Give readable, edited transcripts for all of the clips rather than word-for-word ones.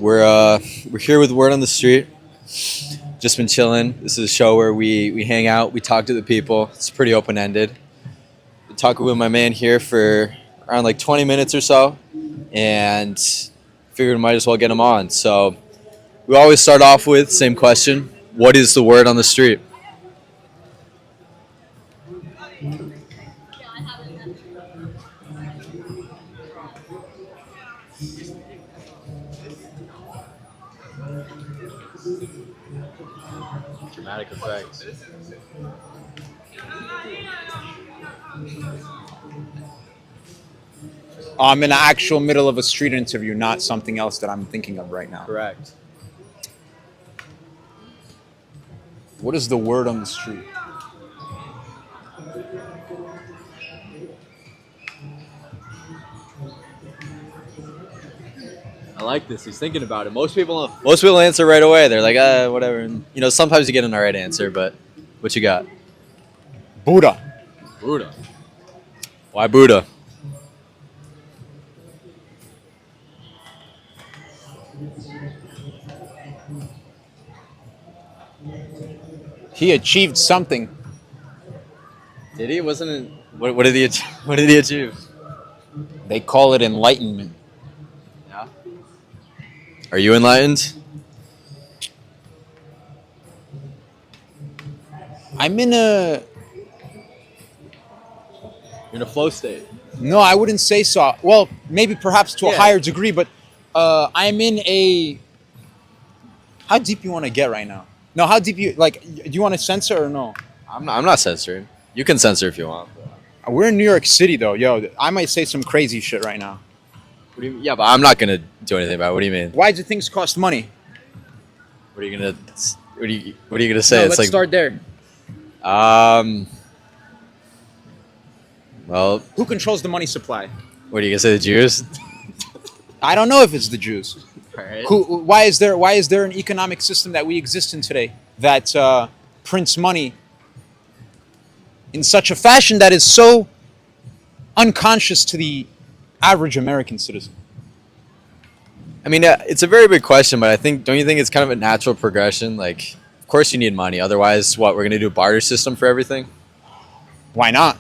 We're here with Word on the Street. Just been chilling. This is a show where we hang out, we talk to the people. It's pretty open ended. Been talking with my man here for around like 20 minutes or so, and figured we might as well get him on. So we always start off with same question: what is the word on the street? Dramatic effects. I'm in the actual middle of a street interview, not something else that I'm thinking of right now. Correct. What is the word on the street? I like this. He's thinking about it. Most people answer right away. They're like, whatever. And, sometimes you get an alright answer, but what you got? Buddha. Buddha. Why Buddha? He achieved something. Did he? Wasn't it? What did he? What did he achieve? They call it enlightenment. Yeah. Are you enlightened? I'm in a... You're in a flow state. No, I wouldn't say so. Well, maybe perhaps to a Yeah. higher degree, but I'm in a... How deep you want to get right now? No, how deep you... Like, do you want to censor or no? I'm not censoring. You can censor if you want. We're in New York City, though. Yo, I might say some crazy shit right now. What do you? Yeah, but I'm not gonna do anything about it. What do you mean? Why do things cost money? What are you gonna? What are you gonna say? No, let's start there. Um. Well, Who controls the money supply? what are you gonna say? The Jews? I don't know if it's the Jews. Right. Why is there an economic system that we exist in today that prints money in such a fashion that is so unconscious to the average American citizen? I mean, it's a very big question, but don't you think it's kind of a natural progression? Like, of course you need money. Otherwise, what, we're going to do a barter system for everything? Why not?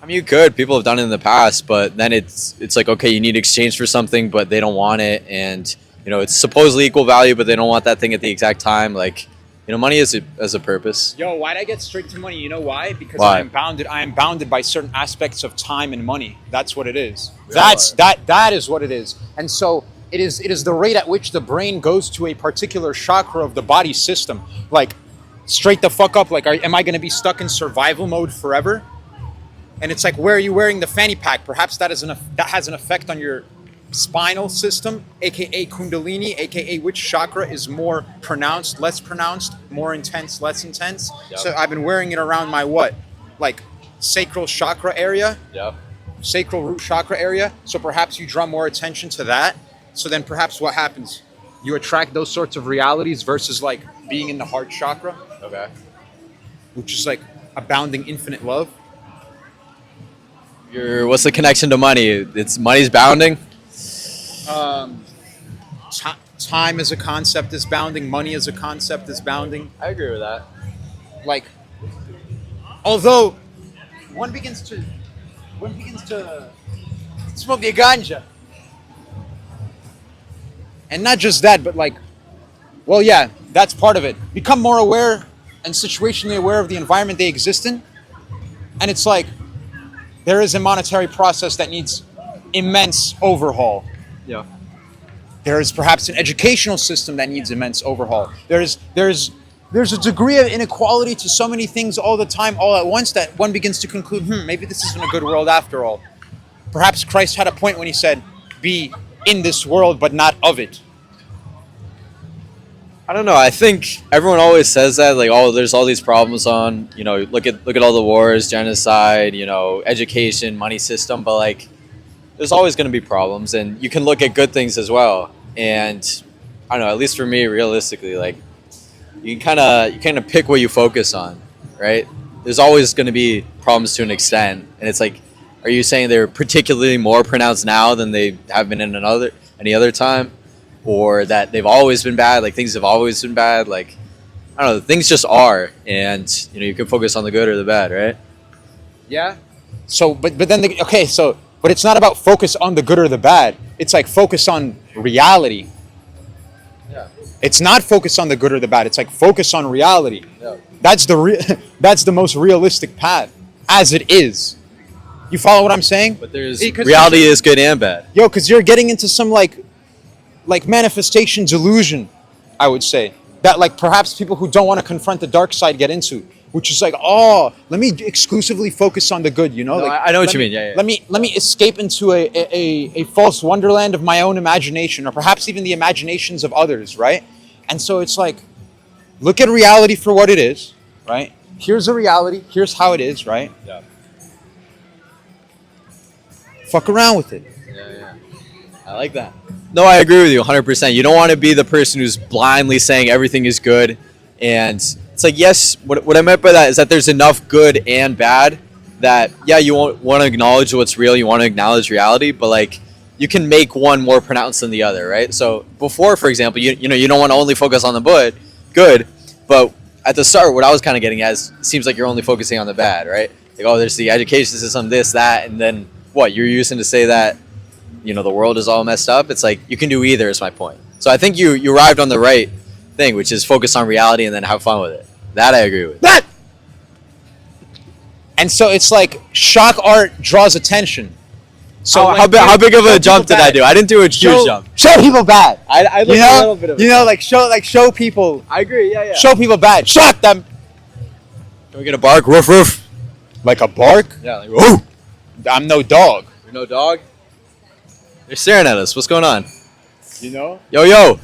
I mean, you could. People have done it in the past, but then it's like, okay, you need exchange for something, but they don't want it. And, it's supposedly equal value, but they don't want that thing at the exact time. Like, money has a purpose. Yo, why'd I get straight to money? You know why? Because Why? I am bounded by certain aspects of time and money. That's what it is. Yeah. That is what it is. And so it is the rate at which the brain goes to a particular chakra of the body system. Like, straight the fuck up. Like, am I going to be stuck in survival mode forever? And it's like, where are you wearing the fanny pack? Perhaps that has an effect on your spinal system, aka Kundalini, aka which chakra is more pronounced, less pronounced, more intense, less intense. Yep. So I've been wearing it around my what? Like sacral chakra area, Yeah. sacral root chakra area. So perhaps you draw more attention to that. So then perhaps what happens? You attract those sorts of realities versus like being in the heart chakra, Okay. which is like abounding infinite love. What's the connection to money? Money's bounding. Time as a concept is bounding. Money as a concept is bounding. I agree with that. Like, although one begins to smoke the ganja, and not just that, but like, well, yeah, that's part of it. Become more aware and situationally aware of the environment they exist in, and it's like there is a monetary process that needs immense overhaul. Yeah. There is perhaps an educational system that needs immense overhaul. There's a degree of inequality to so many things all the time, all at once, that one begins to conclude, maybe this isn't a good world after all. Perhaps Christ had a point when he said, be in this world, but not of it. I don't know. I think everyone always says that, like, oh, there's all these problems on, look at all the wars, genocide, education, money system, but like, there's always going to be problems, and you can look at good things as well. And I don't know, at least for me, realistically, like, you kind of pick what you focus on, right? There's always going to be problems to an extent, and it's like, are you saying they're particularly more pronounced now than they have been in any other time? or that they've always been bad. Like things have always been bad. Like I don't know, things just are, and you can focus on the good or the bad, right? Yeah. So, but then but it's not about focus on the good or the bad. It's like focus on reality. Yeah. It's not focus on the good or the bad. It's like focus on reality. Yeah. That's that's the most realistic path, as it is. You follow what I'm saying? But there's Because- reality is good and bad. Yo, because you're getting into some like manifestation delusion, I would say, that like perhaps people who don't want to confront the dark side get into, which is like, oh, let me exclusively focus on the good, you know? No, Like, I know what let you me- mean. Yeah, yeah. Let me escape into a false wonderland of my own imagination, or perhaps even the imaginations of others, right? And so it's like, look at reality for what it is, right? Here's a reality. Here's how it is, right? Yeah. Fuck around with it. Yeah. I like that. No, I agree with you 100%. You don't want to be the person who's blindly saying everything is good. And it's like, yes, what I meant by that is that there's enough good and bad that, yeah, you want to acknowledge what's real. You want to acknowledge reality, but like you can make one more pronounced than the other, right? So before, for example, you don't want to only focus on the good, but at the start, what I was kind of getting at is it seems like you're only focusing on the bad, right? Like, oh, there's the education system, this, that, and then what? You're using to say that the world is all messed up. It's like you can do either is my point. So I think you arrived on the right thing, which is focus on reality and then have fun with it. That I agree with. That. And so it's like shock art draws attention. So How big of a jump did I do? I didn't do a huge jump. Show people bad. I looked a little bit of it. like show people. I agree. Yeah. Show people bad. Shock them. Can we get a bark? Roof, roof. Like a bark. Yeah. Like, whoa. I'm no dog. You're no dog. They're staring at us. What's going on? You know. Yo.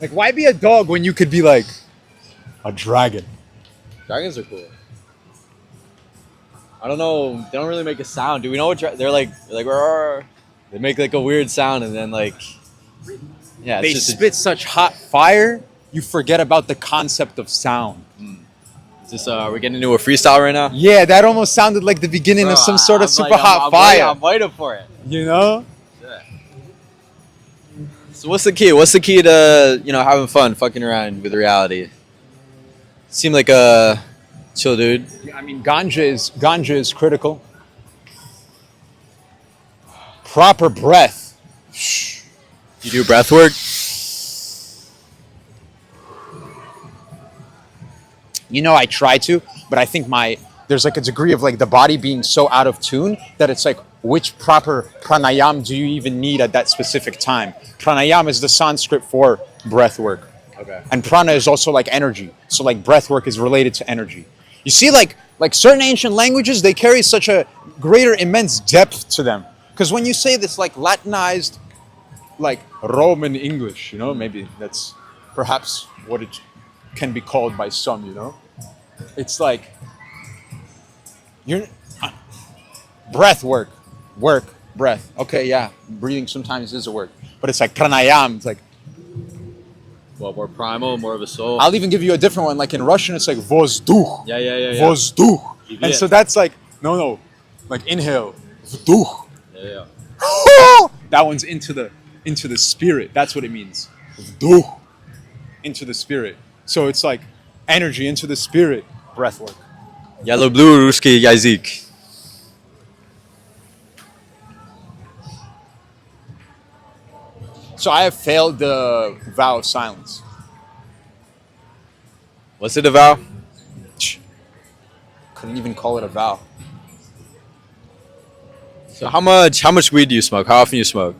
Like, why be a dog when you could be like a dragon? Dragons are cool. I don't know. They don't really make a sound. Do we know what they're like? They're like, "Roar." They make like a weird sound, and then like, yeah, it's They just spit such hot fire, you forget about the concept of sound. we're getting into a freestyle right now. Yeah, that almost sounded like the beginning of some sort of super hot fire. I'm waiting for it. You know? Yeah. So what's the key? What's the key to having fun, fucking around with reality? Seem like a chill dude. I mean, ganja is critical. Proper breath. You do breath work. I try to, but I think there's like a degree of like the body being so out of tune that it's like, which proper pranayam do you even need at that specific time? Pranayam is the Sanskrit for breath work. Okay. And prana is also like energy. So like breath work is related to energy. You see, like certain ancient languages, they carry such a greater immense depth to them. Because when you say this like Latinized, like Roman English, maybe that's perhaps what it can be called by some, It's like, breath work, breath. Okay, yeah, breathing sometimes is a work. But it's like pranayam, it's like, Well, more primal, more of a soul. I'll even give you a different one. Like in Russian, it's like vozduch. Yeah. Vozduch. Yeah. And so that's like, no. Like inhale. Vduch. Yeah. That one's into the spirit. That's what it means. Vduch. Into the spirit. So it's like energy into the spirit. Breath work. Yellow, blue, ruski, yazik. So I have failed the vow of silence. What's it about? Couldn't even call it a vow. So how much weed do you smoke? How often you smoke?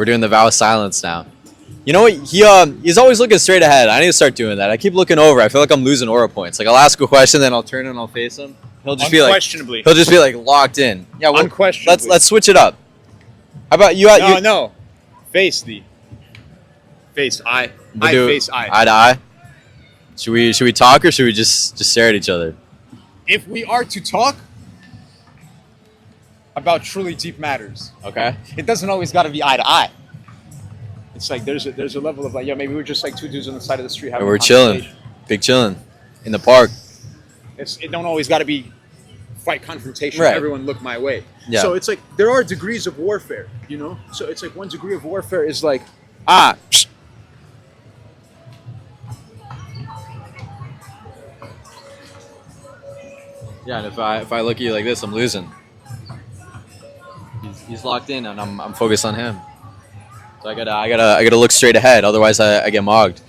We're doing the vow of silence now. You know what? He's always looking straight ahead. I need to start doing that. I keep looking over. I feel like I'm losing aura points. Like I'll ask a question, then I'll turn and I'll face him. He'll just be like locked in. Yeah, well, Unquestionably. let's switch it up. How about you? No. Face the. Face eye. We'll do eye to eye. Should we talk or should we just stare at each other? If we are to talk about truly deep matters, Okay. it doesn't always got to be eye to eye. It's like there's a level of like, yeah, maybe we're just like two dudes on the side of the street having We're a chilling, conversation. big chilling in the park. It don't always got to be fight confrontation. Right. Everyone look my way. Yeah. So it's like there are degrees of warfare, you know. So it's like one degree of warfare is like Yeah, and if I look at you like this, I'm losing. He's locked in, and I'm focused on him. So I gotta look straight ahead. Otherwise, I get mogged.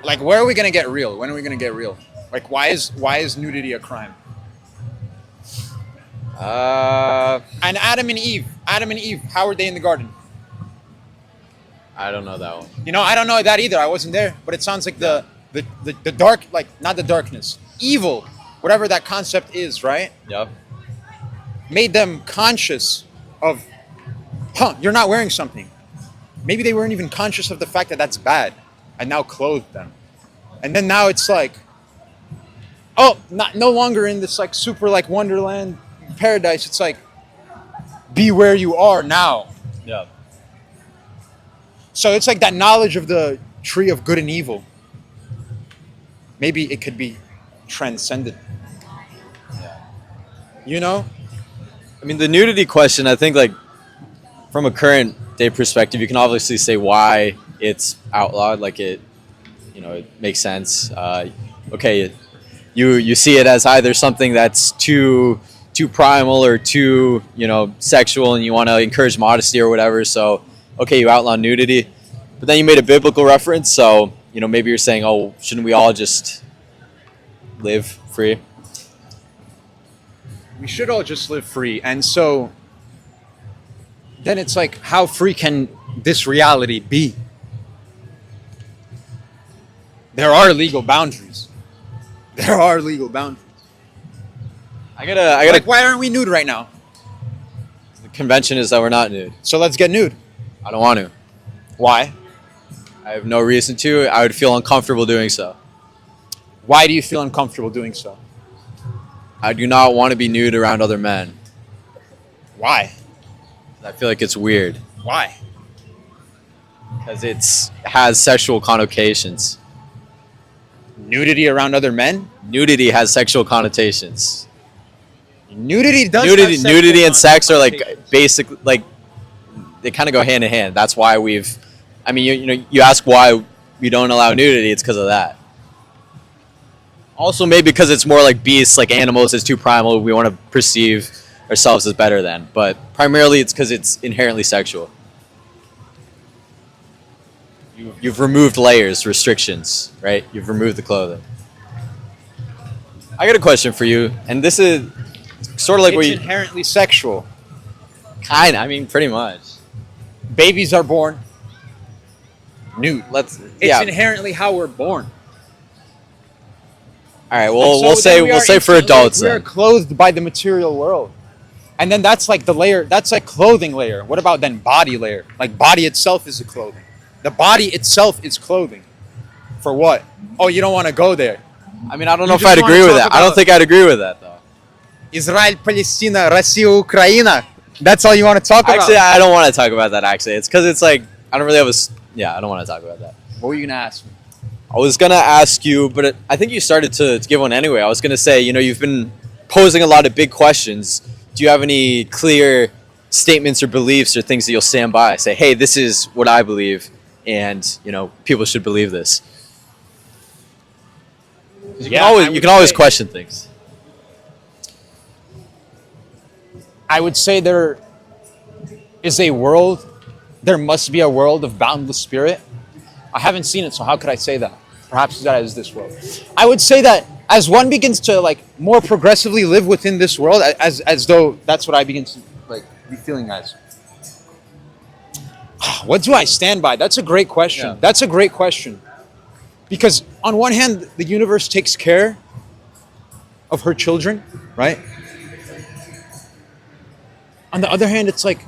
like where are we gonna get real? When are we gonna get real? Like why is nudity a crime? And Adam and Eve, how were they in the garden? I don't know that one. You know, I don't know that either. I wasn't there, but it sounds like the dark, like not the darkness, evil, whatever that concept is, right? Yep. Made them conscious of, you're not wearing something. Maybe they weren't even conscious of the fact that that's bad, and now clothed them. And then now it's like, no longer in this like super like wonderland paradise. It's like, be where you are now. Yep. So it's like that knowledge of the tree of good and evil. Maybe it could be transcended. Yeah. You know? I mean, the nudity question, I think, like, from a current day perspective, you can obviously say why it's outlawed. Like, it makes sense. Okay, you see it as either something that's too primal or too, sexual, and you want to encourage modesty or whatever. So, okay, you outlaw nudity. But then you made a biblical reference, so, maybe you're saying, oh, shouldn't we all just live free? We should all just live free. And so then it's like, how free can this reality be? There are legal boundaries. There are legal boundaries. I gotta. Like, why aren't we nude right now? The convention is that we're not nude. So let's get nude. I don't want to. Why? I have no reason to. I would feel uncomfortable doing so. Why do you feel uncomfortable doing so? I do not want to be nude around other men. Why? I feel like it's weird Why? because it has sexual connotations. Nudity around other men? Nudity has sexual connotations. Nudity does Nudity, have sexual nudity and sex are like connotations. basic, like they kind of go hand in hand. That's why we've. I mean, you ask why we don't allow nudity. It's because of that. Also, maybe because it's more like beasts, like animals. It's too primal. We want to perceive ourselves as better than. But primarily, it's because it's inherently sexual. You've removed layers, restrictions, right? You've removed the clothing. I got a question for you, and this is sort of like what It's you inherently sexual. kind of. I mean, pretty much. Babies are born nude. Let's. It's Yeah. inherently how we're born. All right. Well, So we'll say then we are for instantly- adults we are then. clothed by the material world, and then that's like the layer. That's like clothing layer. What about then body layer? Like body itself is a clothing. The body itself is clothing. For what? Oh, you don't want to go there. I mean, I don't You know if just I'd wanna agree with talk that. I don't about- think I'd agree with that though. Israel, Palestina, Russia, Ukraine. That's all you want to talk about. Actually, I don't want to talk about that. Actually, it's because it's like I don't really have Yeah, I don't want to talk about that. What were you gonna ask me? I was gonna ask you, but I think you started to give one anyway. I was gonna say, you've been posing a lot of big questions. Do you have any clear statements or beliefs or things that you'll stand by? Say, hey, this is what I believe, and people should believe this. 'Cause Yeah, I you would can always say- question things. I would say there must be a world of boundless spirit. I haven't seen it, so how could I say that? Perhaps that is this world. I would say that as one begins to like more progressively live within this world, as though that's what I begin to like be feeling as. What do I stand by? That's a great question. Yeah. That's a great question. Because on one hand, the universe takes care of her children, right? On the other hand, it's like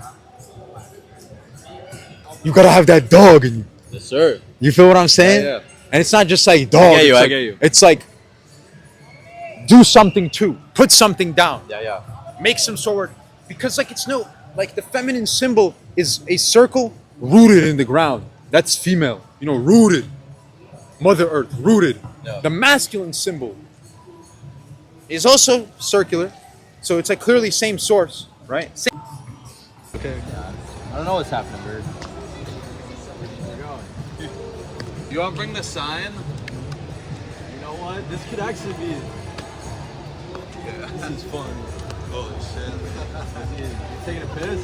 you gotta have that dog in you. Yes, sir. You feel what I'm saying? Yeah. And it's not just like dog. get you, it's I like- get you. It's like do something too. Put something down. Yeah. Make some sort because like it's no like the feminine symbol is a circle rooted in the ground. That's female, you know, rooted. Mother Earth, rooted. Yeah. The masculine symbol is also circular, so it's like clearly same source, right? Same. Okay. I don't know what's happening, Bird. You want to bring the sign? You know what? This could actually be. Yeah. This is fun. Holy shit. You taking a piss?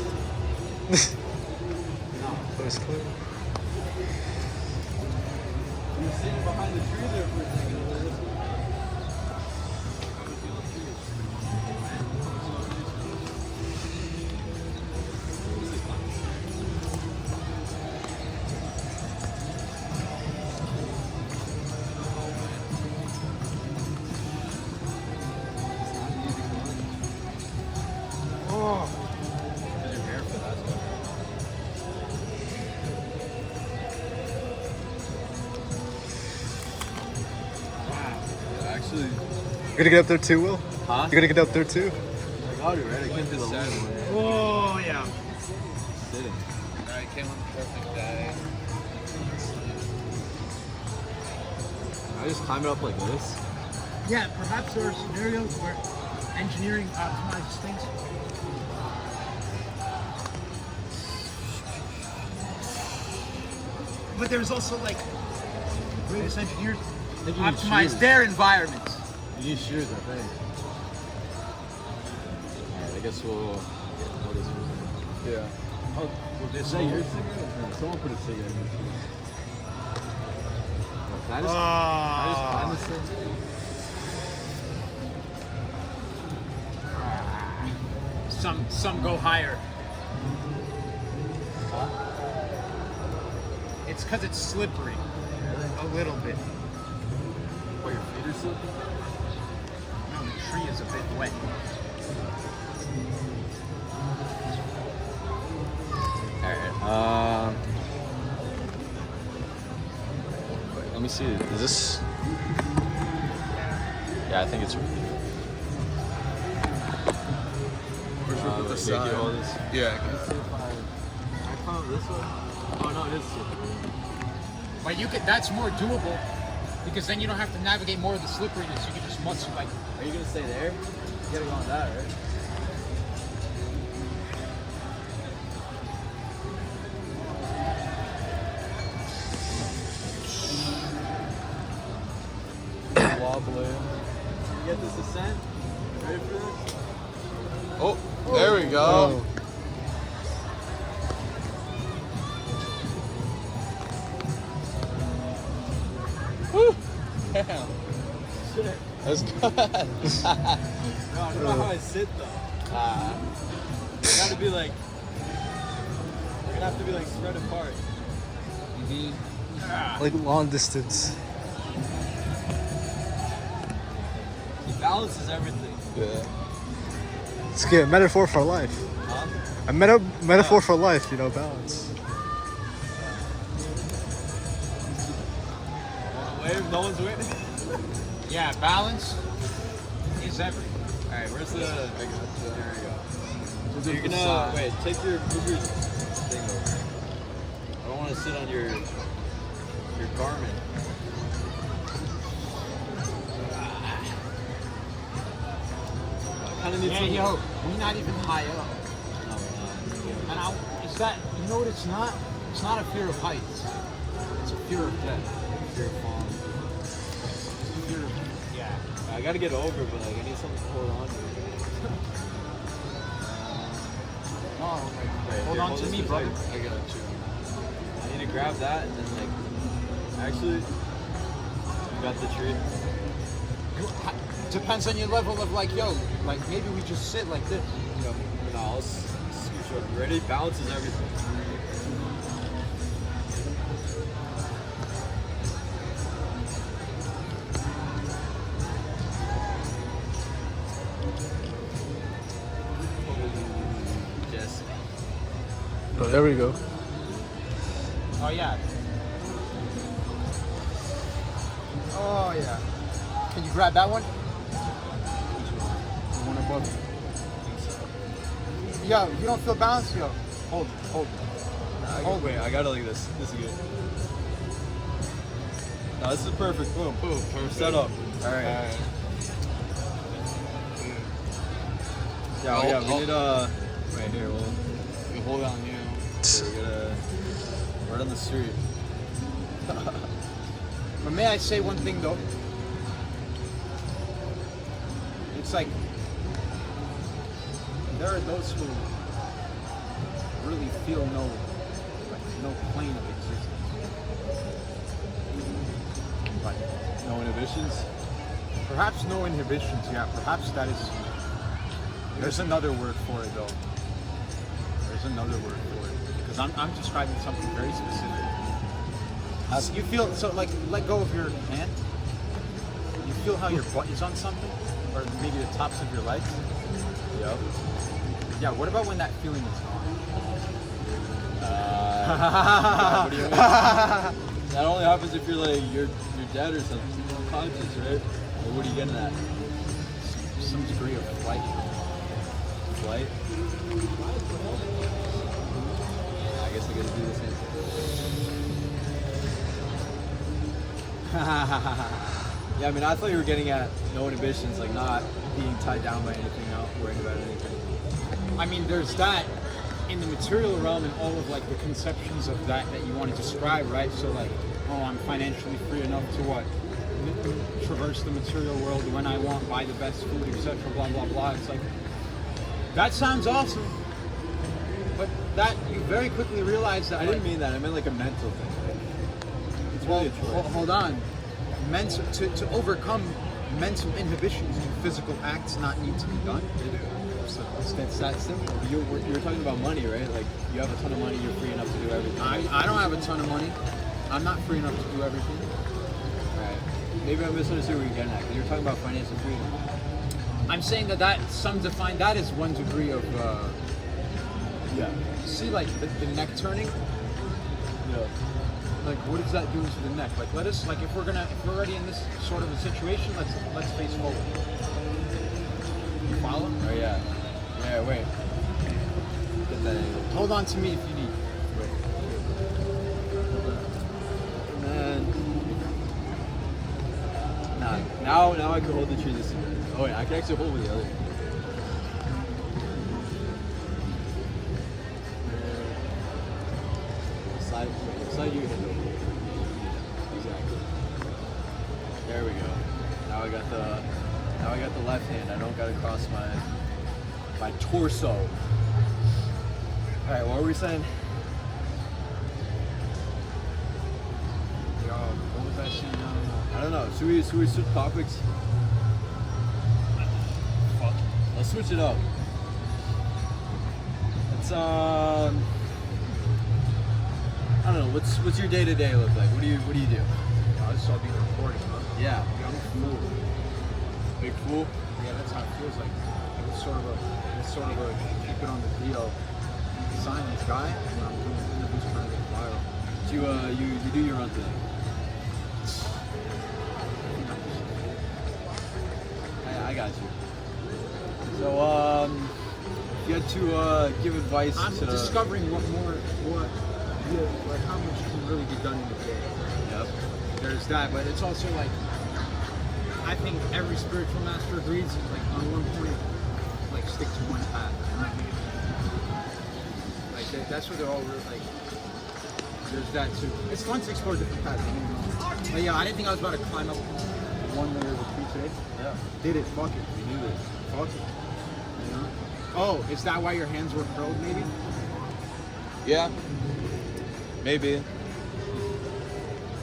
No. It's clear. You were sitting behind the tree there for a second. Actually, You gonna get up there too, Will? huh? You gonna get up there too? I got it, right? I can't do the long way. Oh yeah. Didn't. Alright, came on the perfect day. I just climb it up like this. Yeah, perhaps there are scenarios where engineering optimizes things. But there's also like the greatest engineers think you need optimize shoes. their environments. You need shoes, I think. Alright, I guess we'll this one. Yeah. Oh, is that your cigarette? No, someone put a cigarette in your shoe. Can I just climb this thing? Some go higher. It's because it's slippery. A little bit. What, your feet are slipping? No, the tree is a bit wet. Alright, wait, let me see. Is this? Yeah, I think it's. Put the Wait, can you hold this? Yeah. I found this one. Oh no, it is slippery. But you could. That's more doable because then you don't have to navigate more of the slipperiness. You can just muscle like. Are you gonna stay there? You gotta go on that, right? Wobbly. You get this ascent? Ready for this? Oh, there we go. Shit. That's good. No, I don't know how I sit though. I gotta be like. We're gonna have to be like spread apart. Like long distance. Balance is everything. Yeah. It's good. Metaphor for life. Huh? A metaphor for life, you know, balance. Wave, no one's waiting. Yeah, balance is everything. Alright, where's the. There we go. So you're gonna. Wait, take your. Move your thing over. I don't wanna sit on your garment. I kinda need Yeah, some. yo, we're not even high up. No, we're not. And it's that, you know what it's not? It's not a fear of heights. It's a fear of death. Fear of falling. It's a fear of, yeah. I gotta get over, but like I need something to hold on to. Oh, okay. Wait, Hold here, on to this me, for a brother. second. I got you. I need to grab that and then like. Actually, you got the tree. Depends on your level of like, yo, like maybe we just sit like this. No, I'll scooch over. You ready? Balance is everything. Jesse. Oh, there we go. Oh yeah. Oh yeah. Can you grab that one? The one above. yo, you don't feel balanced, yo. Hold. Oh wait, I gotta like this. This is good. No, this is perfect. Boom. Boom, perfect. Set up. All right. Yeah, we need right here. Well, You hold on you. we're gonna right on the street. But may I say one thing though? It's like there are those who really feel no plane of existence. Like No inhibitions. perhaps no inhibitions, yeah, perhaps that is there's another word for it though. There's another word for it. Because I'm describing something very specific. You feel so like let go of your hand. You feel how your butt is on something, or maybe the tops of your legs. Yep. Yeah. What about when that feeling is gone? What do you mean? That only happens if you're like you're dead or something. You're unconscious, right? Or what are you getting at? Some degree of flight. Flight? I guess I gotta do the same thing. Yeah, I mean, I thought you were getting at no inhibitions, like not being tied down by anything, not worrying about anything. I mean, there's that in the material realm and all of like the conceptions of that you want to describe, right? So like, oh, I'm financially free enough to what? Traverse the material world when I want, buy the best food, etc. Blah blah blah. It's like that sounds awesome, but that you very quickly realize that I didn't mean that. I meant like a mental thing. Right? It's really a choice. hold on. To overcome mental inhibitions, do physical acts not need to be done? So it's that simple. You were talking about money, right? Like you have a ton of money, you're free enough to do everything. I don't have a ton of money. I'm not free enough to do everything. Right. Maybe I misunderstood what you're getting at. 'Cause you're talking about financial freedom. I'm saying that some define that as one degree of Yeah. see like the neck turning. Yeah. Like what is that doing to the neck? Like let us like if we're already in this sort of a situation, let's face forward. You follow? Oh yeah. Yeah. Wait. Get that angle. Hold on to me if you need. Wait. Man. Nah. Now I can hold the tree this way. Oh wait, I can actually hold with the other. Slide you hit. Exactly. There we go. Now I got the left hand. I don't gotta cross my torso. Alright, what were we saying? Yo, what was I saying? I don't know. Should we switch topics? Let's switch it up. It's I don't know. What's your day to day look like? What do you do? Oh, this is all being recorded, huh? Yeah. Young fool. Big fool. Yeah, that's how it feels like. It's sort of a keep it on the DL silence guy when I'm doing interviews trying to get viral. Do you do your own thing. I got you. So if you had to give advice I'm to discovering like how much can really be done in a day. Yep. There's that, but it's also like I think every spiritual master agrees like on one point, like stick to one path. Like that's what they're all like. There's that too. It's fun to explore different paths. But yeah, I didn't think I was about to climb up one layer of a tree today. Yeah. Did it? Fuck it. You knew this. Fuck it. You know? Oh, is that why your hands were curled? Maybe. Yeah. Maybe.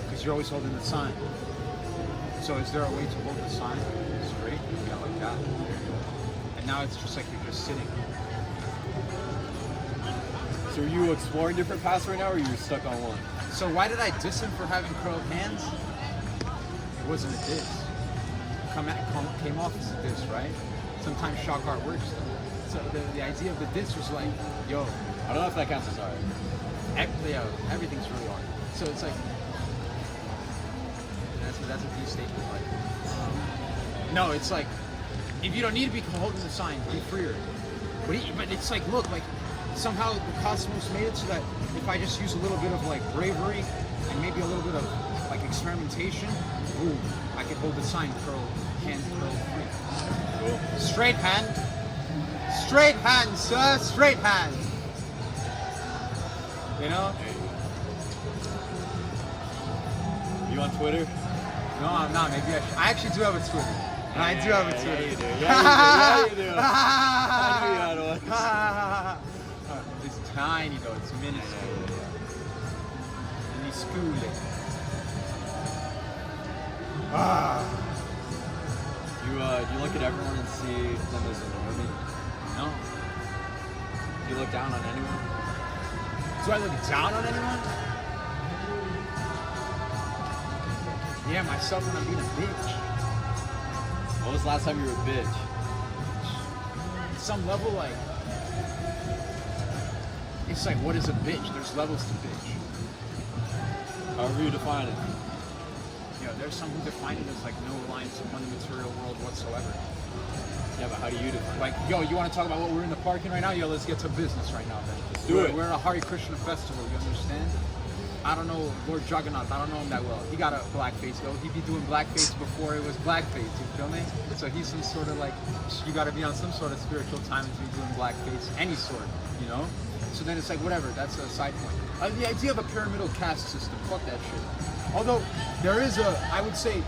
Because you're always holding the sign. So is there a way to hold the sign straight? Yeah, like that. And now it's just like you're just sitting. So are you exploring different paths right now, or you're stuck on one? So why did I diss him for having curled hands? It wasn't a diss. Came off as a diss, right? Sometimes shock art works though. So the idea of the diss was like, yo, I don't know if that counts as art. everything's really hard. So it's like that's a deep statement. Like, no, it's like if you don't need to be holding the sign, be freer. But it's like, look, like somehow the cosmos made it so that if I just use a little bit of like bravery and maybe a little bit of like experimentation, boom, I could hold the sign hand curl free. Cool. Straight hand, sir, straight hand. You know? You on Twitter? No, I'm not. Maybe I should. I actually do have a Twitter. I do have a Twitter. Yeah, you do. Yeah, you do. I knew you had one. It's tiny though. It's minuscule. Minuscule. You look at everyone and see them as an army? No. Do you look down on anyone? Do I look down on anyone? Yeah, myself when I'm being a bitch. When was the last time you were a bitch? At some level, like, it's like, what is a bitch? There's levels to bitch. However you define it. You know, there's some who define it as like no reliance upon the material world whatsoever. Yeah, but how do you define it? Like, yo, you want to talk about what we're in the parking right now? Yo, let's get to business right now, then. Let's do it. We're at a Hare Krishna festival, you understand? I don't know Lord Jagannath, I don't know him that well. He got a blackface though. He'd be doing blackface before it was blackface, you feel me? So he's some sort of like, you gotta be on some sort of spiritual time to be doing blackface, any sort, you know? So then it's like, whatever, that's a side point. The idea of a pyramidal caste system, fuck that shit. Although, there is I would say,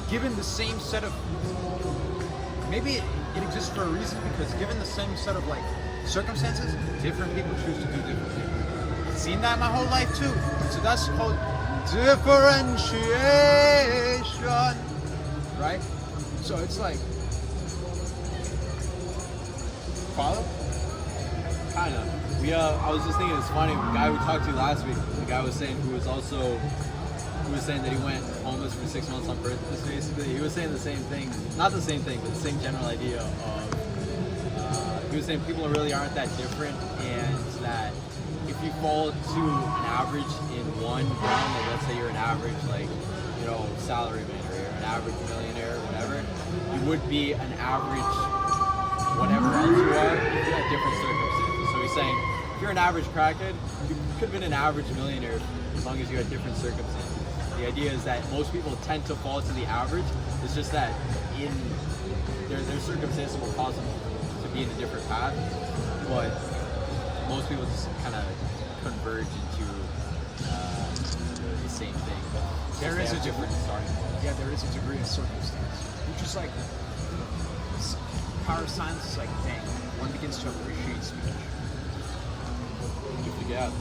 given the same set of, maybe it exists for a reason, because given the same set of like circumstances, different people choose to do different things. Seen that my whole life too. So that's called differentiation, right? So it's like, follow? Kind of. I was just thinking it's funny. The guy we talked to last week, the guy was saying who was saying that he went homeless for 6 months on purpose. Basically, he was saying the same thing, not the same thing, but the same general idea of. He was saying people really aren't that different, and that if you fall to an average in one realm, like let's say you're an average, like, you know, salaryman, or you're an average millionaire, or whatever, you would be an average whatever else you are if you had different circumstances. So he's saying if you're an average crackhead, you could have been an average millionaire as long as you had different circumstances. The idea is that most people tend to fall to the average. It's just that in their circumstances will cause them to be in a different path, but most people just kind of converge into the same thing. There is a different starting point. Yeah, there is a degree of circumstance, which is like, power of science is like, dang, one begins to appreciate speech. Gift the gap.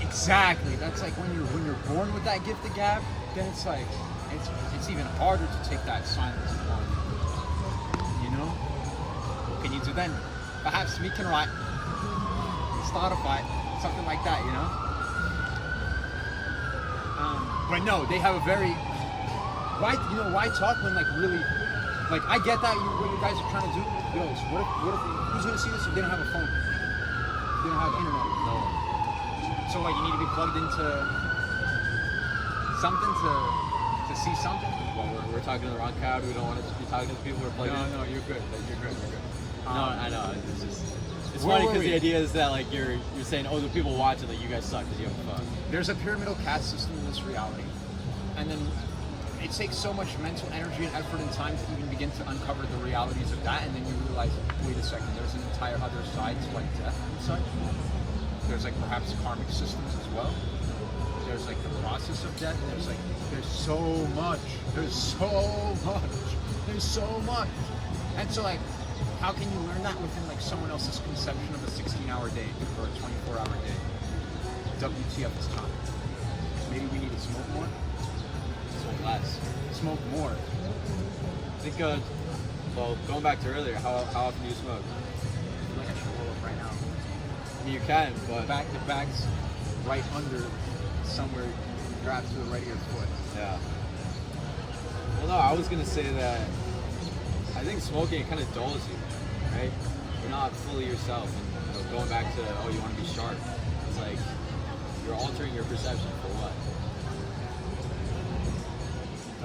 Exactly. That's like when you're born with that gift of gab, then it's like it's even harder to take that silence on. You know? What can you do then? Perhaps we can write, start a fight, something like that, you know? But no, they have a very why talk when like really, like, I get that what you guys are trying to do. Yo, so what if who's gonna see this if they don't have a phone? If they don't have internet? No. So what, you need to be plugged into something to see something? Well, we're talking to the wrong crowd. We don't want to just be talking to people who are plugged in. No, you're good. You're good. No, I know. It's just it's Where funny were because we? the idea is that like you're saying, oh, the people watching, like you guys suck because you have a phone. There's a pyramidal caste system in this reality, and then it takes so much mental energy and effort and time to even begin to uncover the realities of that, and then you realize, wait a second, there's an entire other side to like death and such. There's like perhaps karmic systems as well. There's like the process of death. There's so much. There's so much. And so like, how can you learn that within like someone else's conception of a 16-hour day or a 24-hour day? WTF is time. Maybe we need to smoke more. Smoke less. Smoke more. I think. Well, going back to earlier, how often do you smoke? I feel like I should roll up right now. I mean, you can, but The bag's right under somewhere. Grab to the right of your foot. yeah. Well, no, I was gonna say that I think smoking kind of dulls you, right? You're not fully yourself, and you know, going back to you want to be sharp. It's like you're altering your perception for what?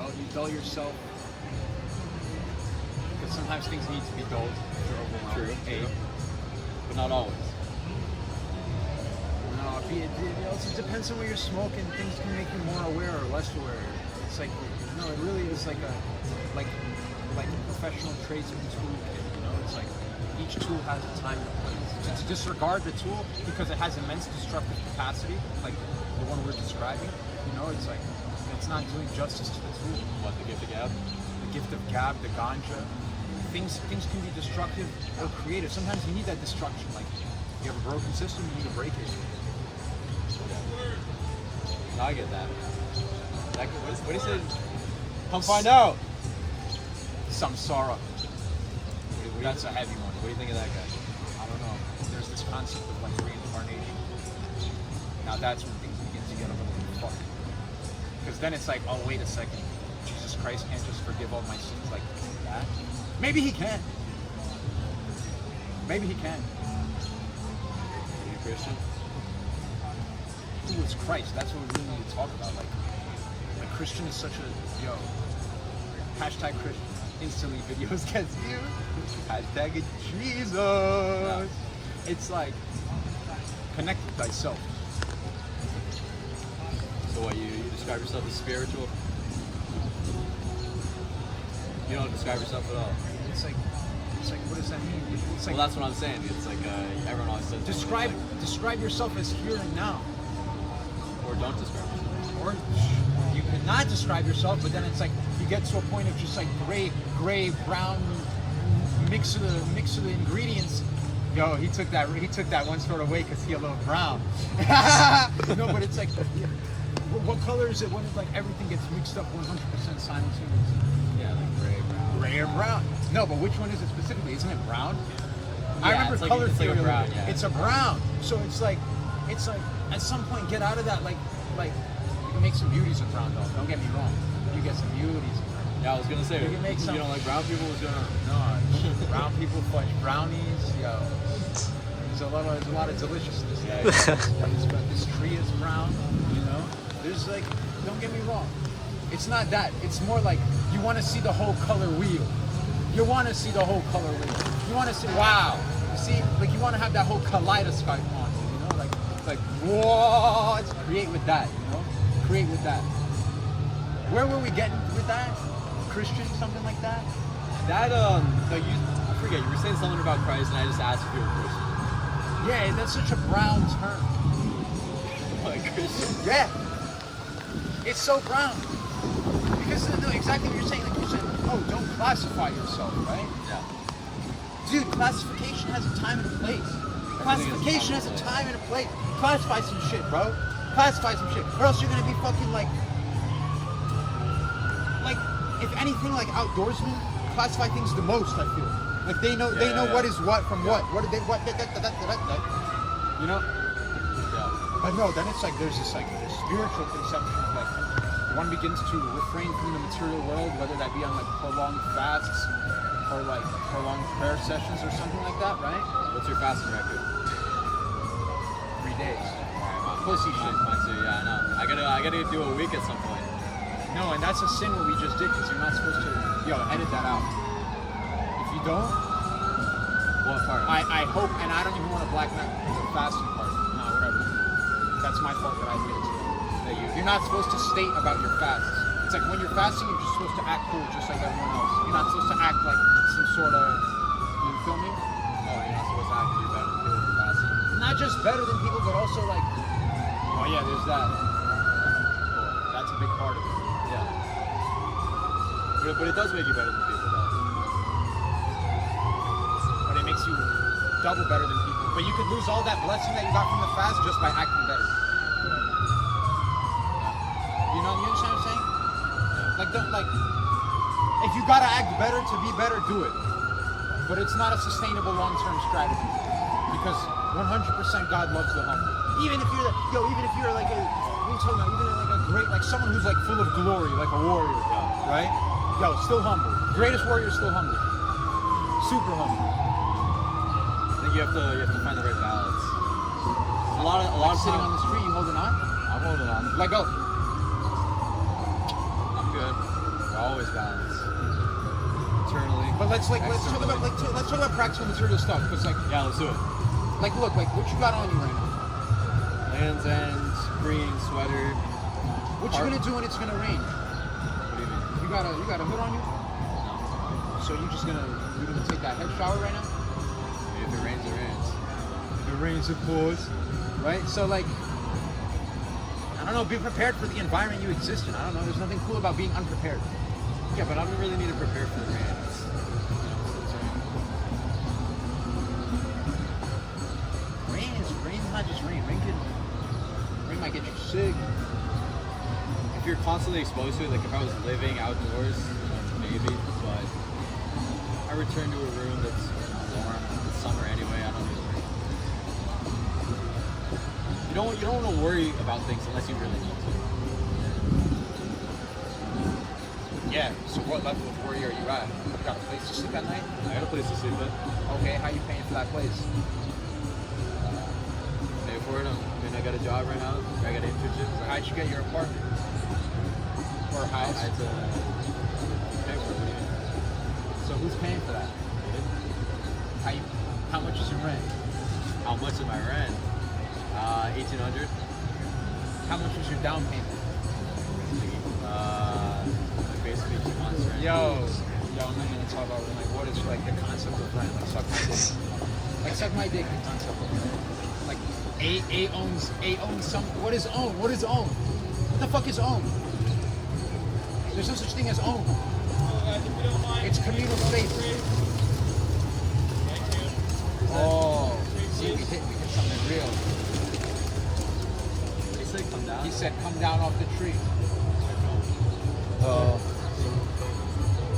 You dull yourself because sometimes things need to be dulled. If you're overwhelmed. True. A. But not always. No, it also depends on what you're smoking. Things can make you more aware or less aware. It's like, no, it really is like a professional tradesman toolkit. You know, it's like each tool has a time and a place. To disregard the tool because it has immense destructive capacity, like the one we're describing, you know, it's like it's not doing justice to the tool. What, the gift of gab? The gift of gab, the ganja. Things can be destructive or creative. Sometimes you need that destruction. Like you have a broken system, you need to break it. No, I get that. What do you say? Come find out. Samsara. That's a heavy one. What do you think of that guy? I don't know. There's this concept of like reincarnation. Now that's when things begin to get a little fucked. Because then it's like, oh wait a second, Jesus Christ can't just forgive all my sins like that. Maybe he can. Maybe he can. Are you a Christian? Who is Christ? That's what we really need to talk about. Like Christian is such a hashtag Christian. Instantly videos gets views. Hashtag it Jesus. Yeah. It's like connect with thyself. So what, you describe yourself as spiritual? You don't describe yourself at all. It's like what does that mean? It's like Well, that's what I'm saying. It's like everyone always says. describe yourself as here and now. Or don't describe yourself. Or you could not describe yourself, but then it's like you get to a point of just like gray, brown mix of the ingredients. Yo, he took that one sort of way because he a little brown. No, but it's like, what color is it when it's like everything gets mixed up 100% simultaneously? Yeah, like gray, brown. Gray or brown? No, but which one is it specifically? Isn't it brown? I Yeah, remember it's like- color it's like a theory. brown, yeah. It's a brown. So it's like at some point get out of that. Like you can make some beauties with brown though. Don't get me wrong. You get some beauties. Yeah, I was gonna say, You can make you some- don't like brown people? What's going on? No, brown people fudge brownies. Yo, there's a lot of deliciousness. Yeah. This tree is brown. You know, there's like, don't get me wrong. It's not that. It's more like you want to see the whole color wheel. You want to see the whole color wheel. You want to see, wow. You see, like you want to have that whole kaleidoscope on it. You know, like whoa. Let's create with that. You know, create with that. Where were we getting with that? Christian, something like that? That no, I forget. You were saying something about Christ, and I just asked if you were a Christian. Yeah, that's such a brown term. Like Christian? Yeah. It's so brown. Because no, exactly what you're saying. Like you said, oh, don't classify yourself, right? Yeah. Dude, classification has a time and a place. Classification has a time and a place. Classify some shit, bro. Classify some shit. Or else you're gonna be fucking like, if anything, like outdoorsmen classify things the most. I feel like they know what is what from what. What did they what? You know. Yeah. But no, then it's like there's this spiritual conception of like one begins to refrain from the material world, whether that be on like prolonged fasts or like prolonged prayer sessions or something like that, right? What's your fasting record? 3 days. Alright, Pussy shit. Mine too. Yeah, I know. I gotta do a week at some point. No, and that's a sin what we just did because you're not supposed to. Yo, edit that out. If you don't, What part? I hope, and I don't even want to black man the fasting part. No, whatever. That's my fault that I did it to you. That you're not supposed to state about your fasts. It's like when you're fasting, you're just supposed to act cool, just like everyone else. You're not supposed to act like some sort of. You feel me? Oh, you're not supposed to act like you're better than people for fasting. Not just better than people, but also like. Oh yeah, there's that. That's a big part of it. Yeah. But it does make you better than people, though. But it makes you double better than people. But you could lose all that blessing that you got from the fast just by acting better. You understand what I'm saying? Like, if you gotta act better to be better, do it. But it's not a sustainable long-term strategy because 100% God loves the humble. Even if you're like a, what are you talking about? Even like a great, like someone who's like full of glory, like a warrior, right? Yo, still humble. Greatest warrior, still humble. Super humble. I think you have to find the right balance. A lot of Sitting time, on the street, you holding on? I'm holding on. Let go. I'm good. We're always balanced. To internally. But let's talk about practical material stuff. Cause like Yeah, let's do it. like look like what you got on you right now. Lands End, green sweater. What you gonna do when it's gonna rain? What do you mean? You got a hood on you. So you gonna take that head shower right now? If it rains, it rains. It rains, it pours. Right? So like I don't know, be prepared for the environment you exist in. I don't know, there's nothing cool about being unprepared. Yeah, but I don't really need to prepare for the rain. Rain's not just rain. Rain might get you sick. If you're constantly exposed to it, like if I was living outdoors, maybe, but I return to a room that's warm. It's summer anyway. I don't really worry. You don't want to worry about things unless you really need to. Yeah, so what level of worry are you at? You got a place to sleep at night? I got a place to sleep at. Okay, how you paying for that place? Pay for it. I got a job right now. I got an internship. So how'd you get your apartment? Or I house? had to pay for it. So who's paying for that? How much is your rent? How much is my rent? 1,800. How much was your down payment? Basically 2 months rent. Yo, I'm not gonna talk about like what is like the concept of rent. Like suck my dick. Like suck my dick. The concept of rent. Like A owns some. What is own? What is own? What the fuck is own? There's no such thing as own. It's communal space. Oh, see, we hit something real. He said come down. He said, "Come down off the tree."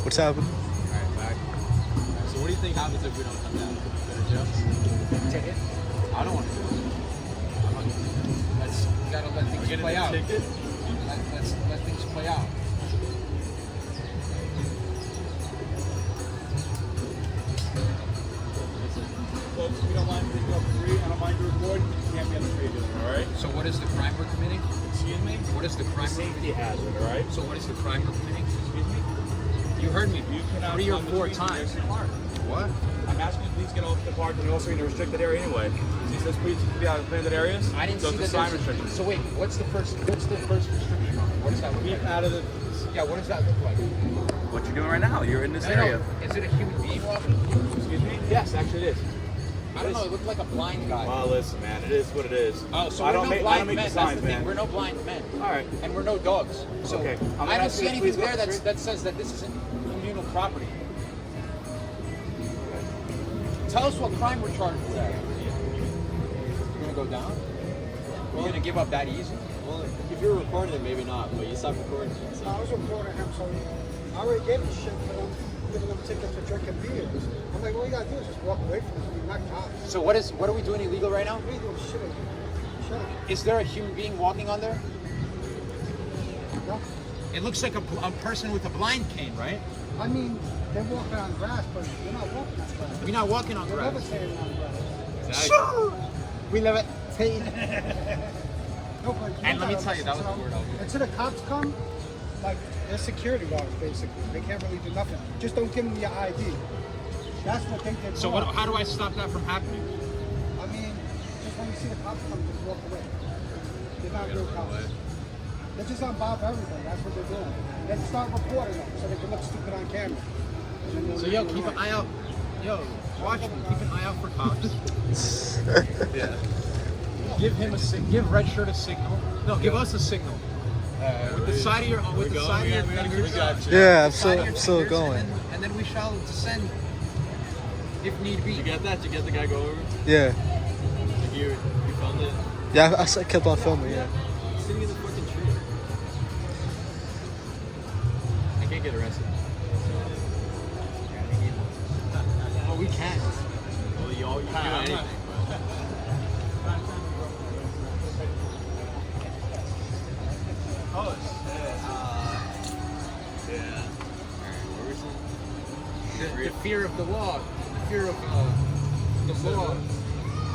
What's happening? Alright, back. Alright, so what do you think happens if we don't come down? Go to jail? Ticket. I don't want to do it. I'm not gonna do it. You gotta let things We're play gonna out. get a ticket? Let things play out. Folks, we don't mind picking up free. I don't mind your reward. You can't be on the tree doing it, all right? So what is the crime we're committing? Excuse me? What is the crime? Safety hazard, all right? So what is the crime we're committing? Excuse me? You heard me You cannot 3 or climb the 4 trees times. in your car. What? I'm asking you to please get off the park and you're also in a restricted area anyway. See, it says please be out of planted areas. I didn't so see it's that. a sign restriction. So wait, what's the first restriction on it? What does that look Be like? out of the... Yeah, what does that look like? What you're doing right now. You're in this I area. know. Is it a human being walking? Excuse me? Yes, actually it is. I don't know. It looked like a blind guy. Well, listen, man. It is what it is. Oh, so I we're don't no make, I blind don't make men. the That's signs, the thing. man. We're no blind men. All right. And we're no dogs. So Okay. I'm I don't asking see you to anything please go there up the that street. says that this isn't communal property. Tell us what crime we're charged with. You're gonna go down? You're gonna give up that easy? Well, if you're recording it, maybe not, but you stopped recording it. So. I was reporting him, so I already gave him shit for them giving them tickets for drinking beers. I'm like, all you gotta do is just walk away from us. You're not cops. So what are we doing illegal right now? We ain't doing shit. Shut up. Is there a human being walking on there? No. It looks like a person with a blind cane, right? I mean, they're walking on grass, but they're not walking on grass. We're not walking on They're grass. levitating on grass. Sure. We levitate. No, but And let me gotta tell you, that was listen the to word I was them. Until the cops come, like, they're security guards, basically. They can't really do nothing. Just don't give them your ID. That's what they did. So wrong. how do I stop that from happening? I mean, just when you see the cops come, just walk away. They're not real cops. They're just on Bob everything. That's what they're doing. Then start reporting them so they can look stupid on camera. And then they'll So leave yo, you keep an alone. eye out. Yo, watch me. Keep an eye out for cops. Yeah. Give him give Red Shirt a signal. No, give us a signal. With the side of your fingers. Yeah, I'm the side of your still fingers, going. And then we shall descend if need be. Did you get that? Did you get the guy go over? Yeah. Like you filmed it? Yeah, I kept on filming, yeah. He's sitting in the fucking tree. I can't get arrested. Oh, we can. Well, you can do anything. But... Oh, shit. Yeah. Alright, where was it? The fear of the law. The fear of the law.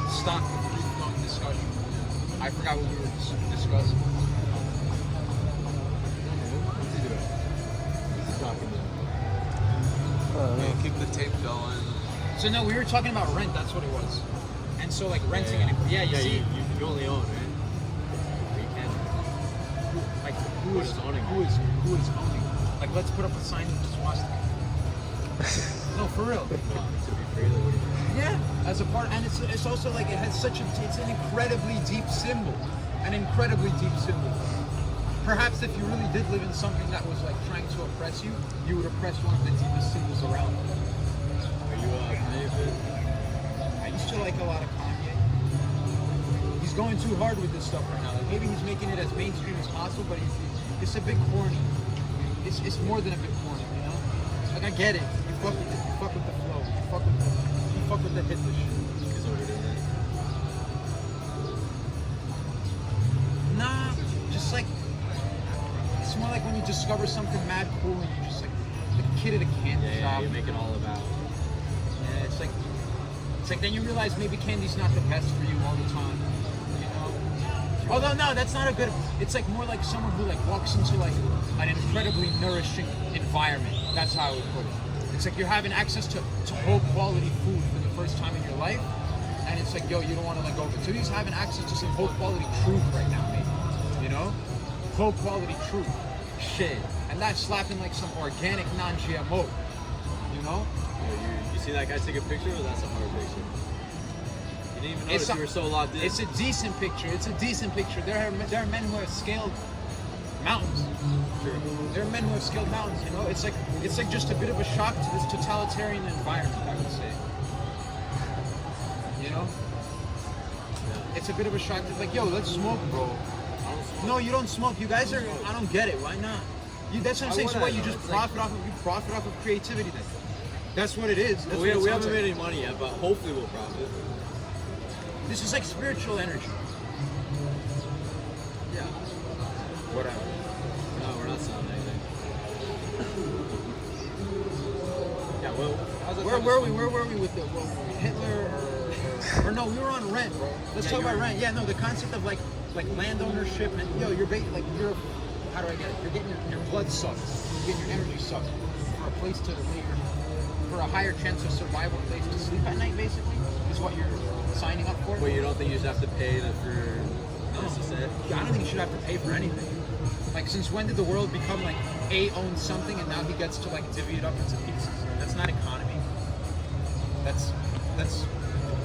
Stop the free-flowing discussion. I forgot what we were discussing. What's he doing? He's talking to I don't going. So no, we were talking about rent. That's what it was. And so like renting and yeah, you see, you only own, right? You can't. like who is owning? Like let's put up a sign that swastika. No, for real. To be free, like, what do you Yeah, as a part, and it's also like it has such it's an incredibly deep symbol, Perhaps if you really did live in something that was like trying to oppress you, you would oppress one of the deepest symbols around. Are you Kanye fan? I used to like a lot of Kanye. He's going too hard with this stuff right now. Like maybe he's making it as mainstream as possible, but it's a bit corny. It's more than a bit corny, you know? Like I get it. You fuck with it. You fuck with the flow. You fuck with the hit the shit. Is what we're doing. Nah, just like it's more like when you discover something mad cool and you just like a kid at a candy Yeah, shop. you make it all about. Yeah, it's like then you realize maybe candy's not the best for you all the time. You know? Although no, that's not a good. It's like more like someone who like walks into like an incredibly nourishing environment. That's how I would put it. It's like you're having access to whole quality food for the first time in your life, and it's like yo, you don't want to let go of it. So he's having access to some whole quality truth right now, maybe. You know, whole quality truth, shit, and that's slapping like some organic non-GMO. You know. You see that guy take a picture, or that's a hard picture? You didn't even notice you were so locked in. It's a decent picture. There are men who have scaled mountains. Sure. There are men who have scaled mountains. You know, it's like just a bit of a shock to this totalitarian environment. I would say. You know, it's a bit of a shock to like, yo, let's smoke, bro. I don't smoke. No, you don't smoke. You guys are. I don't get it. Why not? That's what I'm saying. So what? You just profit off of creativity then. That's what it is. That's We what it sounds haven't like. made any money yet, but hopefully we'll profit. This is like spiritual energy. Yeah. Whatever. No, we're not selling anything. Yeah, well, Where were we with the Hitler or no? We were on rent, bro. Let's talk about rent. Yeah, no, the concept of like land ownership and yo, you're how do I get it? You're getting your blood sucked. You're getting your energy sucked for a place to lay for a higher chance of survival, place to sleep at night. Basically, is what you're signing up for. Wait, you don't think you just have to pay for this to say? I don't think you should have to pay for anything. Like, since when did the world become like A owns something and now he gets to like divvy it up into pieces? That's not economy. That's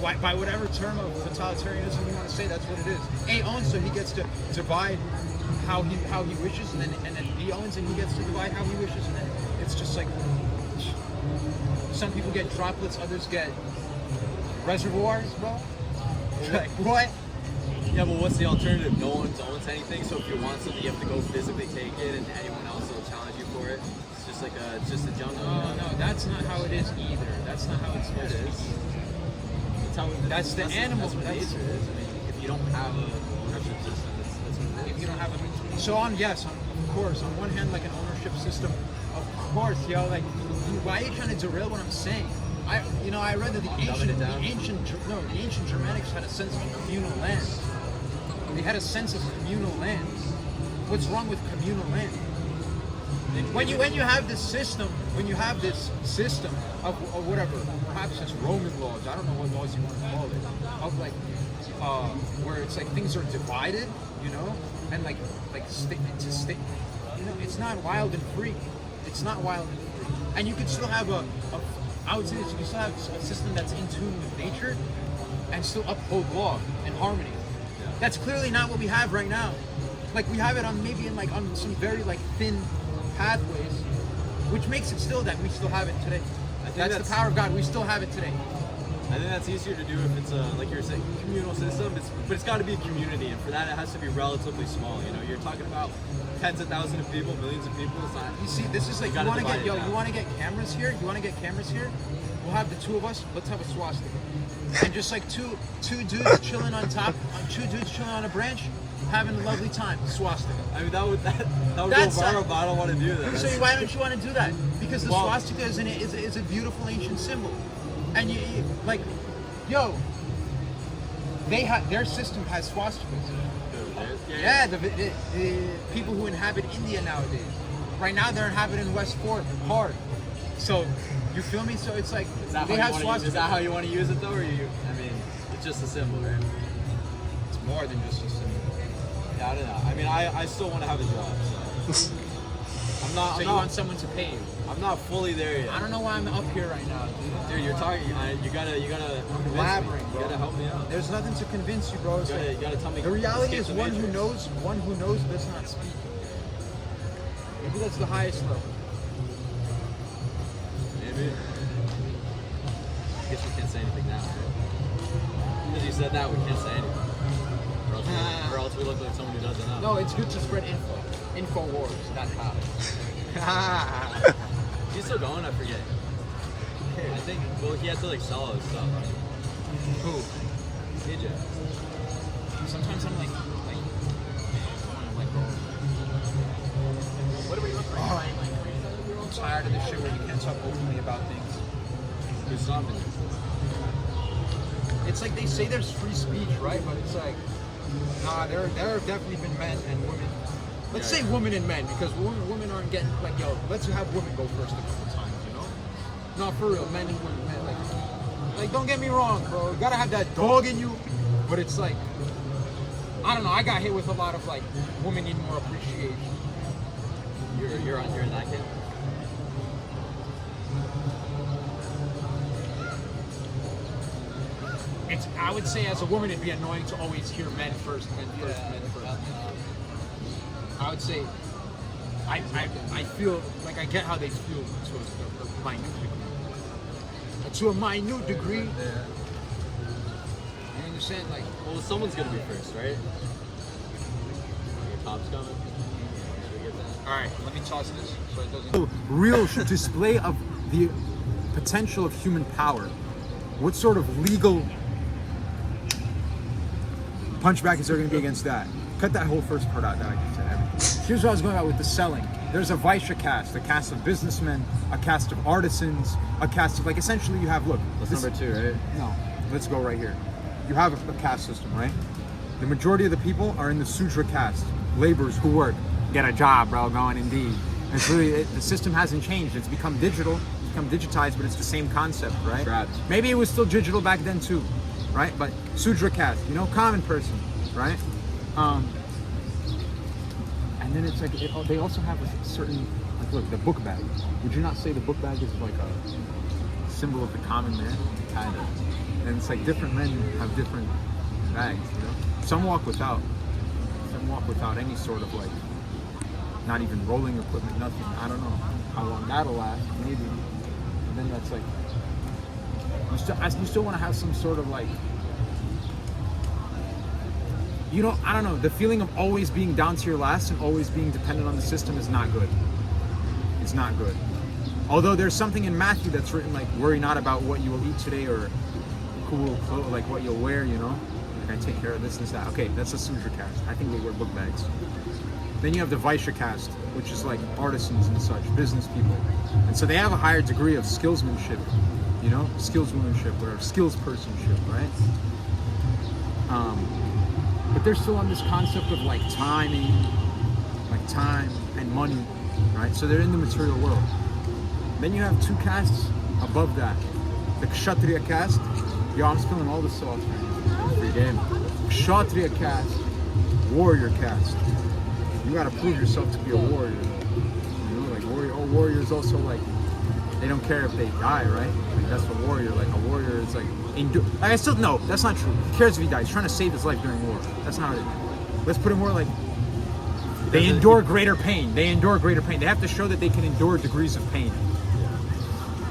why, by whatever term of totalitarianism you want to say, that's what it is. A owns, so he gets to divide how he wishes, and then B owns and he gets to divide how he wishes, and then it's just like some people get droplets, others get reservoirs, bro. Like what? Yeah, but what's the alternative? No one owns anything, so if you want something, you have to go physically take it, and anyone else will challenge you for it. It's just like it's just a jungle. Oh no, that's not how it is either. That's not how it's supposed to be. That's how. That's the animal. That's what nature is. I mean, if you don't have a ownership system, that's what it is. If you don't have a of course, on one hand, like an ownership system, of course, yo, like, why are you trying to derail what I'm saying? I read that the ancient Germanics had a sense of communal land. They had a sense of communal land. What's wrong with communal land? When you have this system, of whatever, perhaps it's Roman laws, I don't know what laws you want to call it, of like, where it's like things are divided, you know, and like state to state, you know, it's not wild and free. It's not wild and free. And you can still have I would say that you can still have a system that's in tune with nature and still uphold law and harmony. Yeah. That's clearly not what we have right now. Like we have it on on some very like thin pathways, which makes it still that we still have it today. That's the power of God. We still have it today. I think that's easier to do if it's like you're saying, communal system. But it's got to be a community, and for that it has to be relatively small. You know, you're talking about tens of thousands of people, millions of people. It's not. You see, this is like you want to get cameras here. You want to get cameras here. We'll have the two of us. Let's have a swastika, and just like two dudes chilling on top, two dudes chilling on a branch, having a lovely time. Swastika. I mean, that would go viral, but I don't want to do that. So why don't you want to do that? Because the swastika is a beautiful ancient symbol, and you like, yo, their system has swastikas. Yeah, the people who inhabit India nowadays. Right now they're inhabiting West Fork hard. So You feel me? So it's like Is that, they have is that how you want to use it though, or you? I mean, it's just a symbol, right? It's more than just a symbol. Yeah, I don't know. I mean, I still want to have a job, so I'm not. So I'm you not, want someone to pay you? I'm not fully there yet. I don't know why I'm up here right now, dude. Dude, you're talking. You gotta convince me. Blabbering, bro. You gotta help me out. There's nothing to convince you, bro. It's like, You gotta tell me. the reality is escape the one who matrix. knows does not speak. Maybe that's the highest level. Maybe. I guess we can't say anything now. Right? Because you said that, we can't say anything. Or else we look like someone who doesn't know. No, it's good to spread info. Infowars.com. He's still going, I forget. I think, well, he had to like sell his stuff, right? Who? AJ. Sometimes I'm like, I want to let go. What are we looking for? I'm tired of this shit where you can't talk openly about things. There's something. It's like they say there's free speech, right? But it's like, nah, there have definitely been men and women. Let's say women and men, because women aren't getting, like, yo, let's have women go first a couple times, you know? Not for real, men and women, man. Like, don't get me wrong, bro. You gotta have that dog in you, but it's like, I don't know, I got hit with a lot of, like, women need more appreciation. You're in that camp. I would say as a woman it'd be annoying to always hear men first. I would say I feel like I get how they feel to a minute degree. To a minute degree. You understand? Like, Well, someone's gonna be first, right? Your top's coming. Should we get that? all right, let me toss this so it doesn't. Real display of the potential of human power. What sort of legal punchback is there going to be against that? Cut that whole first part out that I just said everything. Here's what I was going about with the selling. There's a Vaishya caste, a caste of businessmen, a caste of artisans, a caste of, like, essentially you have, look. That's this- number 2, right? No, let's go right here. You have a caste system, right? The majority of the people are in the Sudra caste, laborers who work. Get a job, bro, going Indeed. And it's really, the system hasn't changed. It's become digital, it's become digitized, but it's the same concept, right? Trapped. Maybe it was still digital back then too, right? But Sudra caste, you know, common person, right? And then it's like, they also have a certain, like, look, the book bag. Would you not say the book bag is like a symbol of the common man? Kind of. And it's like different men have different bags, you know? Some walk without any sort of, like, not even rolling equipment, nothing. I don't know how long that'll last, maybe. And then that's like, you still want to have some sort of, like, you know, I don't know, the feeling of always being down to your last and always being dependent on the system is not good. It's not good. Although there's something in Matthew that's written, like, worry not about what you will eat today or who will clothe, like what you'll wear, you know? Like, I take care of this and that. Okay, that's a Sudra caste. I think they wear book bags. Then you have the Vaishya caste, which is like artisans and such, business people. And so they have a higher degree of skillsmanship, you know? Skillswomanship or skillspersonship, right? But they're still on this concept of, like, timing, like time and money, right? So they're in the material world. Then you have 2 castes above that. The Kshatriya caste. Yo, I'm spilling all the sauce, man. Free game. Kshatriya caste, warrior caste. You gotta prove yourself to be a warrior. You know, like warriors also, like, they don't care if they die, right? Like, that's a warrior. Like, a warrior is like, I still, no, that's not true. He cares if he dies. He's trying to save his life during war. That's not it. Let's put it more like, they endure greater pain. They endure greater pain. They have to show that they can endure degrees of pain.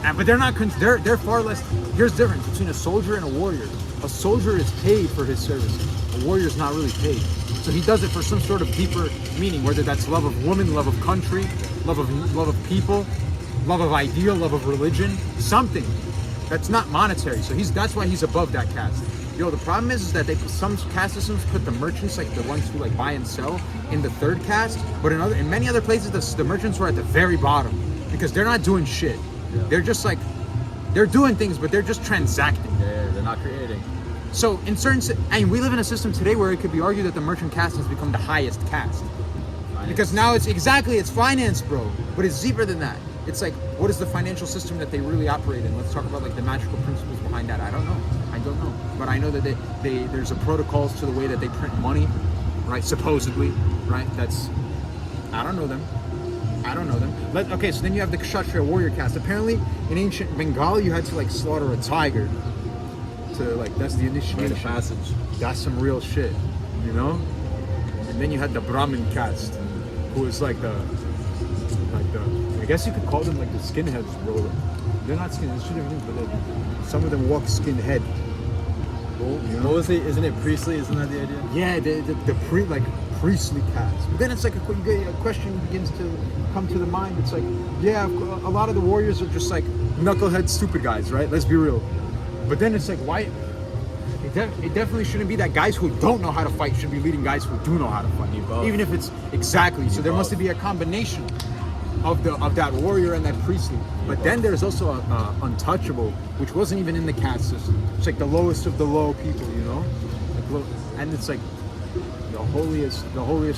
But they're not, they're far less. Here's the difference between a soldier and a warrior. A soldier is paid for his service. A warrior is not really paid. So he does it for some sort of deeper meaning, whether that's love of woman, love of country, love of people, love of ideal, love of religion, something that's not monetary. So that's why he's above that caste. Yo, the problem is that some caste systems put the merchants, like the ones who, like, buy and sell, in the 3rd caste, but in many other places the merchants were at the very bottom because they're not doing shit. Yeah. They're just, like, they're doing things, but they're just transacting. Yeah, they're not creating. So in and we live in a system today where it could be argued that the merchant caste has become the highest caste. Because now it's finance, bro. But it's deeper than that. it's like, what is the financial system that they really operate in? Let's talk about like the magical principles behind that. I don't know, but I know that there's a protocols to the way that they print money, right? Supposedly, right? That's, I don't know them. Okay, so then you have the Kshatriya warrior caste. Apparently, in ancient Bengal, you had to like slaughter a tiger to like, that's the initiation. passage. That's some real shit, you know? And then you had the Brahmin caste, who was like the, I guess you could call them like the skinheads, bro. They're not skinheads, it's two different things, but some of them walk skinhead. You know? What was it? Isn't it priestly? Isn't that the idea? Yeah, the priestly caste. But then it's like a question begins to come to the mind. It's like, yeah, a lot of the warriors are just like knucklehead stupid guys, right? Let's be real. But then it's like, why? It definitely shouldn't be that guys who don't know how to fight should be leading guys who do know how to fight. Even if it's exactly. So there must be a combination of that warrior and that priestly. But then there's also a untouchable, which wasn't even in the caste system. It's like the lowest of the low people, you know? Like, and it's like the holiest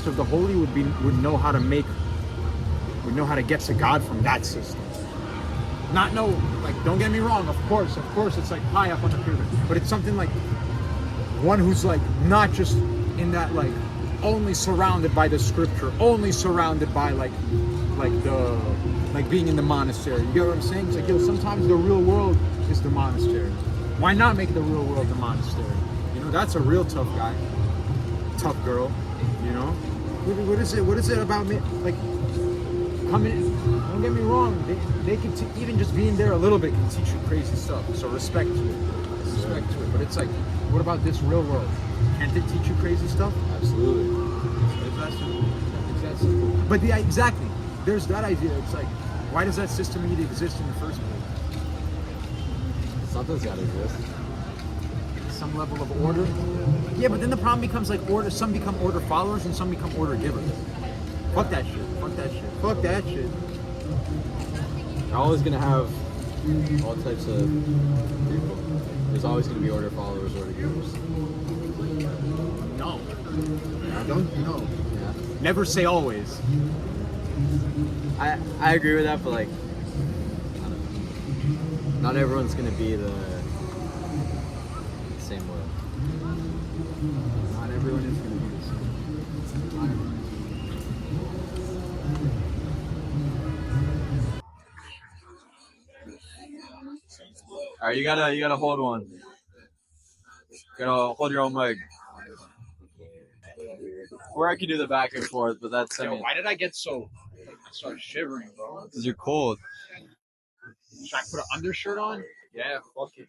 of the holy would know how to get to God from that system. Not know, like, don't get me wrong, of course it's like high up on the pyramid, but it's something like one who's like not just in that like only surrounded by the scripture, only surrounded by like being in the monastery. You get what I'm saying? It's like, yo, sometimes the real world is the monastery. Why not make the real world the monastery? You know, that's a real tough guy, tough girl. You know, what is it about me? Like, coming in, don't get me wrong, they can even just being there a little bit can teach you crazy stuff. So respect to it. But it's like, what about this real world? Can't it teach you crazy stuff? Absolutely. It's that simple. But exactly, there's that idea. It's like, why does that system need to exist in the first place? Something's got to exist. Some level of order. Yeah, but then the problem becomes like order. Some become order followers and some become order givers. Fuck that shit. You're always gonna have all types of people. There's always gonna be order followers, order givers. No. Don't know. Yeah. Never say always. I agree with that, but like, I don't know. Not everyone's gonna be the same way. Not everyone is going to be the same. Not everyone is. All right, you gotta hold one. You gotta hold your own mic. Or I can do the back and forth, but that's Yo, why did I get so? I started shivering, bro. because you're cold. Should I put an undershirt on? Yeah, fuck it.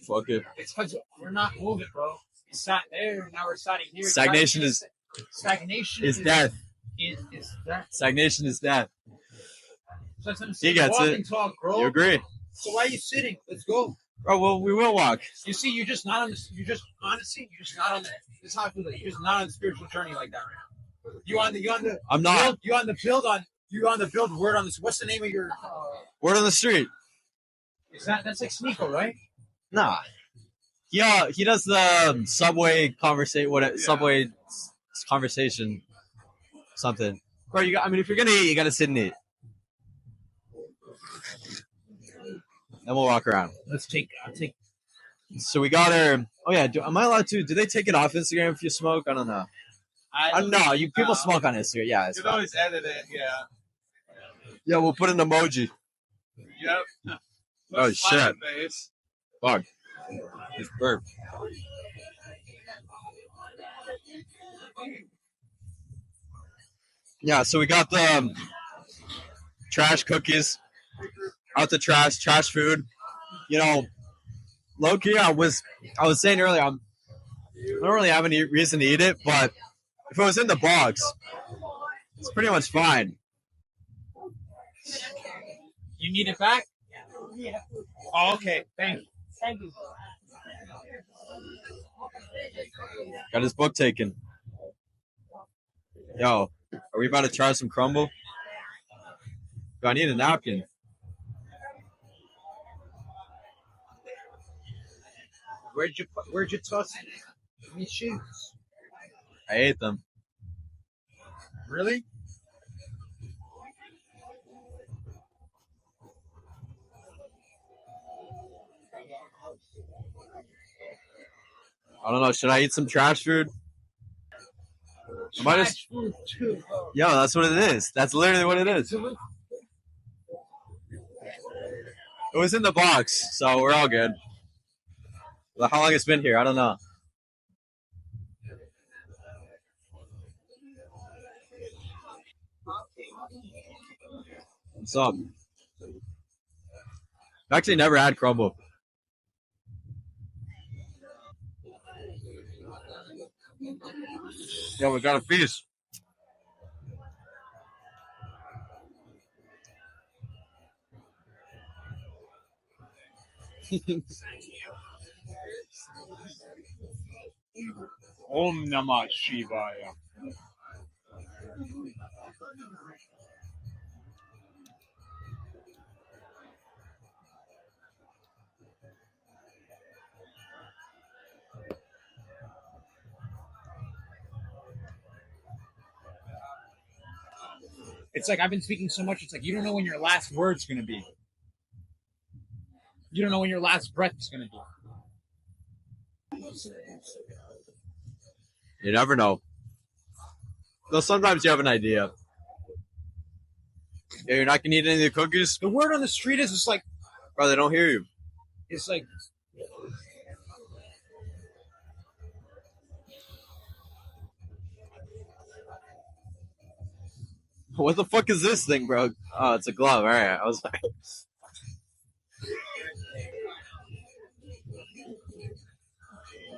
Fuck it. It's because we're not moving, bro. We sat there, now we're sitting here. Stagnation is death. Is that. Stagnation is death. So that's what I'm He saying. gets Walk it. and talk, bro. You agree? So why are you sitting? Let's go. Oh well, we will walk. You see, you're just not on the. You're just honestly, you're just not on the. This is how I feel. Like you're just not on the spiritual journey like that right now. You on the. I'm not. Build, you on the build on. You on the build word on this. What's the name of your? Word on the street. Is that's like Sneeko, right? Nah. Yeah, he does the subway subway conversation something. Bro, if you're gonna eat, you gotta sit and eat. Then we'll walk around. I'll take. So we got her. Oh yeah, am I allowed to? Do they take it off Instagram if you smoke? I don't know. I don't know. People smoke on Instagram. Yeah, it's You can fine. always edit it, yeah. Yeah, we'll put an emoji. Yep. Oh, Smiley shit. Face. Fuck. It's burp. Yeah, so we got the trash cookies out the trash food. You know, low key, I was saying earlier, I don't really have any reason to eat it, but if it was in the box, it's pretty much fine. You need it back? Yeah. Oh, okay. Thank you. Thank you. Got his book taken. Yo, are we about to try some crumble? Do I need a napkin? Where'd you toss these shoes? I ate them. Really? I don't know. Should I eat some trash food? I might just. Food too. Yo, that's what it is. That's literally what it is. It was in the box, so we're all good. How long it's been here? I don't know. What's up? I've actually never had crumble. Yo, we got a feast. Om Namah Shivaya. It's like I've been speaking so much. It's like you don't know when your last word's gonna be. You don't know when your last breath's gonna be. You never know. Though sometimes you have an idea. Yeah, you're not gonna eat any of the cookies? The word on the street is just like Bro, they don't hear you. it's like What the fuck is this thing, bro? Oh, it's a glove. All right. I was like,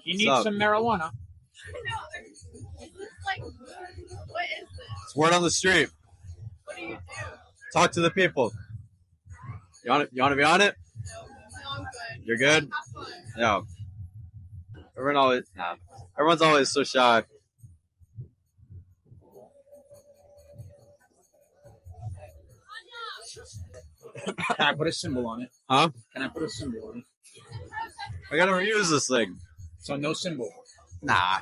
you need What's up? some marijuana. Like, what is this? it's word on the street. What do you do? Talk to the people. You want to be on it? No, I'm good. You're good? Have fun. Yeah. Everyone's always so shy. Can I put a symbol on it? Huh? Can I put a symbol on it? I gotta reuse this thing. So no symbol. Nah.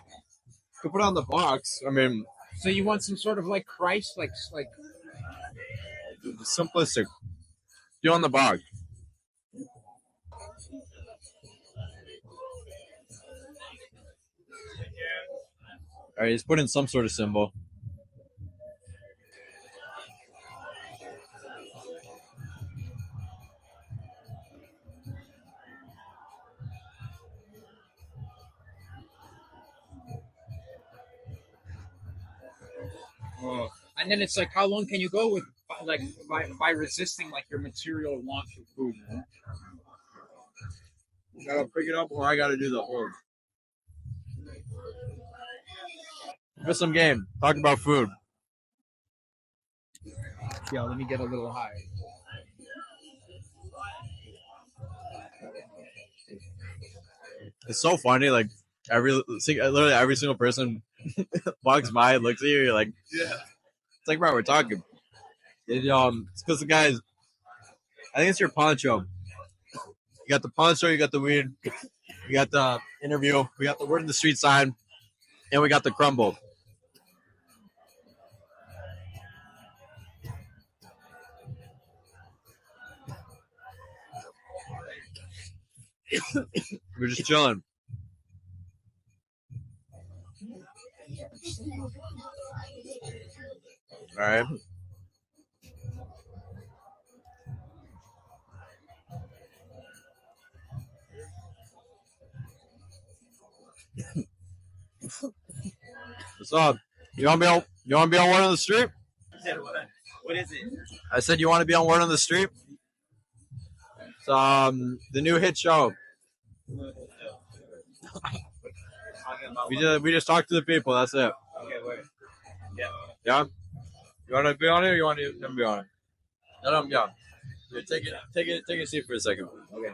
Could put it on the box. I mean, So you want some sort of like Christ, like simplistic. You on the box. All right, he's put in some sort of symbol. and then it's like how long can you go with like by resisting like your material want for food? You know? You gotta pick it up, or I gotta do the whole. Give some game. Talk about food. Yeah, let me get a little high. It's so funny. Like literally every single person walks by and looks at you. You're like, Yeah. it's like, bro, we're talking. It's because the guys. I think it's your poncho. You got the poncho. You got the weed. You got the interview. We got the word in the street sign, and we got the crumble. We're just chilling. All right. What's up? You want to be on Word on the Street? What is it? I said you want to be on Word on the Street. It's the new hit show. We just talk to the people. That's it. Okay, wait. Yeah. Yeah. You want to be on it, or you want to be on it? Let them. Yeah. Here, take a seat for a second. Okay.